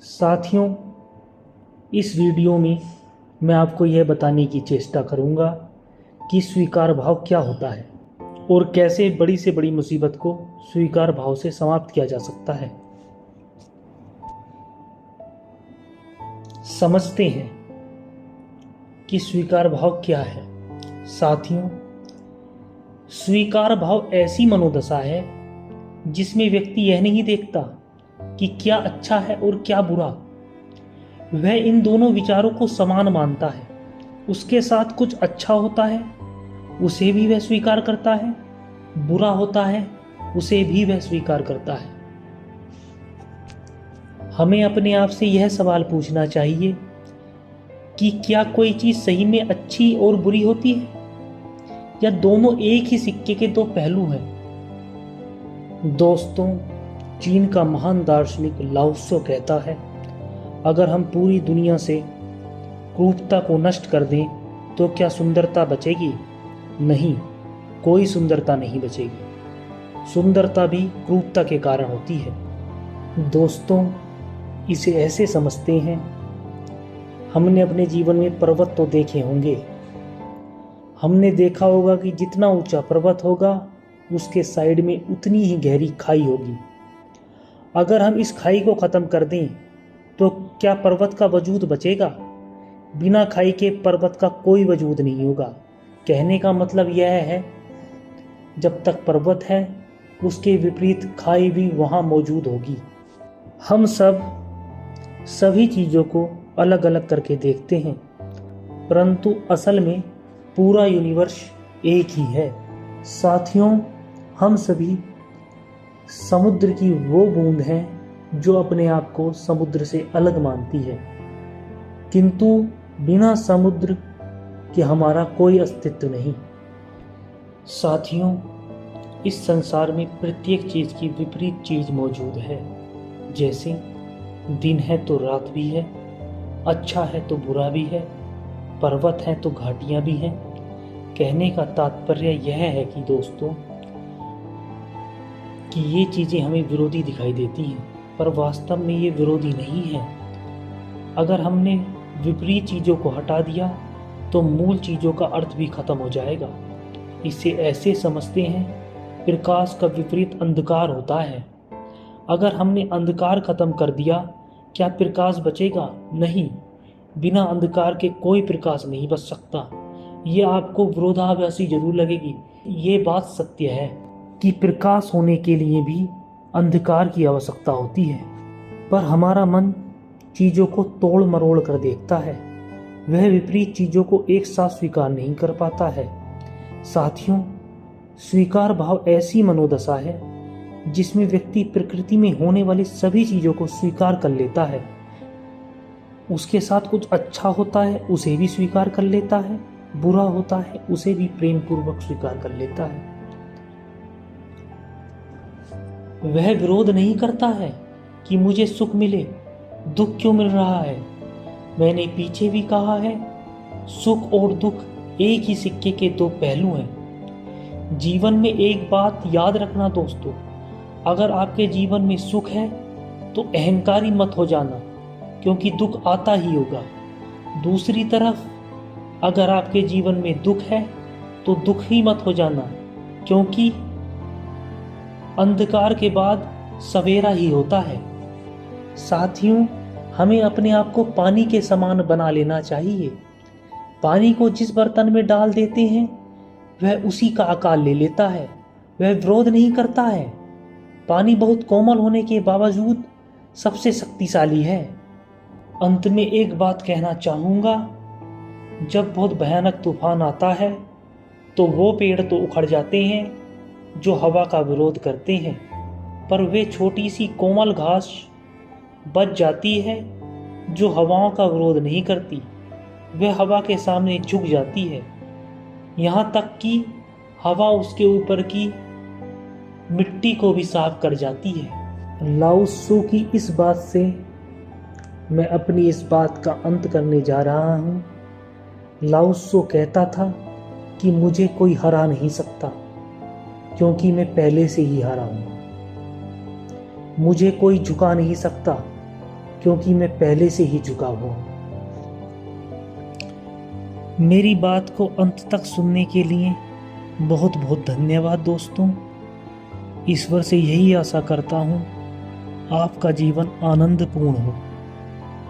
साथियों, इस वीडियो में मैं आपको यह बताने की चेष्टा करूंगा कि स्वीकार भाव क्या होता है और कैसे बड़ी से बड़ी मुसीबत को स्वीकार भाव से समाप्त किया जा सकता है। समझते हैं कि स्वीकार भाव क्या है। साथियों, स्वीकार भाव ऐसी मनोदशा है जिसमें व्यक्ति यह नहीं देखता कि क्या अच्छा है और क्या बुरा। वह इन दोनों विचारों को समान मानता है। उसके साथ कुछ अच्छा होता है, उसे भी वह स्वीकार करता है। बुरा होता है, उसे भी वह स्वीकार करता है। हमें अपने आप से यह सवाल पूछना चाहिए कि क्या कोई चीज सही में अच्छी और बुरी होती है, या दोनों एक ही सिक्के के दो पहलू हैं। दोस्तों, चीन का महान दार्शनिक लाओ त्से कहता है, अगर हम पूरी दुनिया से क्रूरता को नष्ट कर दें तो क्या सुंदरता बचेगी? नहीं, कोई सुंदरता नहीं बचेगी। सुंदरता भी क्रूरता के कारण होती है। दोस्तों, इसे ऐसे समझते हैं, हमने अपने जीवन में पर्वत तो देखे होंगे। हमने देखा होगा कि जितना ऊंचा पर्वत होगा उसके साइड में उतनी ही गहरी खाई होगी। अगर हम इस खाई को खत्म कर दें तो क्या पर्वत का वजूद बचेगा? बिना खाई के पर्वत का कोई वजूद नहीं होगा। कहने का मतलब यह है, जब तक पर्वत है उसके विपरीत खाई भी वहां मौजूद होगी। हम सभी चीजों को अलग अलग करके देखते हैं, परंतु असल में पूरा यूनिवर्स एक ही है। साथियों, हम सभी समुद्र की वो बूंद हैं जो अपने आप को समुद्र से अलग मानती है, किंतु बिना समुद्र के हमारा कोई अस्तित्व नहीं। साथियों, इस संसार में प्रत्येक चीज की विपरीत चीज मौजूद है। जैसे दिन है तो रात भी है, अच्छा है तो बुरा भी है, पर्वत है तो घाटियां भी हैं। कहने का तात्पर्य यह है कि दोस्तों, कि ये चीजें हमें विरोधी दिखाई देती हैं, पर वास्तव में ये विरोधी नहीं है। अगर हमने विपरीत चीजों को हटा दिया तो मूल चीजों का अर्थ भी खत्म हो जाएगा। इसे ऐसे समझते हैं, प्रकाश का विपरीत अंधकार होता है। अगर हमने अंधकार खत्म कर दिया, क्या प्रकाश बचेगा? नहीं, बिना अंधकार के कोई प्रकाश नहीं बच सकता। ये आपको विरोधाभासी जरूर लगेगी। ये बात सत्य है कि प्रकाश होने के लिए भी अंधकार की आवश्यकता होती है, पर हमारा मन चीजों को तोड़ मरोड़ कर देखता है। वह विपरीत चीजों को एक साथ स्वीकार नहीं कर पाता है। साथियों, स्वीकार भाव ऐसी मनोदशा है जिसमें व्यक्ति प्रकृति में होने वाली सभी चीजों को स्वीकार कर लेता है। उसके साथ कुछ अच्छा होता है, उसे भी स्वीकार कर लेता है। बुरा होता है, उसे भी प्रेम पूर्वक स्वीकार कर लेता है। वह विरोध नहीं करता है कि मुझे सुख मिले, दुख क्यों मिल रहा है। मैंने पीछे भी कहा है, सुख और दुख एक ही सिक्के के दो पहलू हैं। जीवन में एक बात याद रखना दोस्तों, अगर आपके जीवन में सुख है तो अहंकारी मत हो जाना, क्योंकि दुख आता ही होगा। दूसरी तरफ अगर आपके जीवन में दुख है तो दुख ही मत हो जाना, क्योंकि अंधकार के बाद सवेरा ही होता है। साथियों, हमें अपने आप को पानी के समान बना लेना चाहिए। पानी को जिस बर्तन में डाल देते हैं वह उसी का आकार ले लेता है, वह विरोध नहीं करता है। पानी बहुत कोमल होने के बावजूद सबसे शक्तिशाली है। अंत में एक बात कहना चाहूंगा, जब बहुत भयानक तूफान आता है तो वो पेड़ तो उखड़ जाते हैं जो हवा का विरोध करते हैं, पर वे छोटी सी कोमल घास बच जाती है जो हवाओं का विरोध नहीं करती। वह हवा के सामने झुक जाती है, यहाँ तक कि हवा उसके ऊपर की मिट्टी को भी साफ कर जाती है। लाओ त्से की इस बात से मैं अपनी इस बात का अंत करने जा रहा हूँ। लाओ त्से कहता था कि मुझे कोई हरा नहीं सकता, क्योंकि मैं पहले से ही हारा हूँ। मुझे कोई झुका नहीं सकता, क्योंकि मैं पहले से ही झुका हुआ हूँ। मेरी बात को अंत तक सुनने के लिए बहुत बहुत धन्यवाद दोस्तों। ईश्वर से यही आशा करता हूँ आपका जीवन आनंदपूर्ण हो।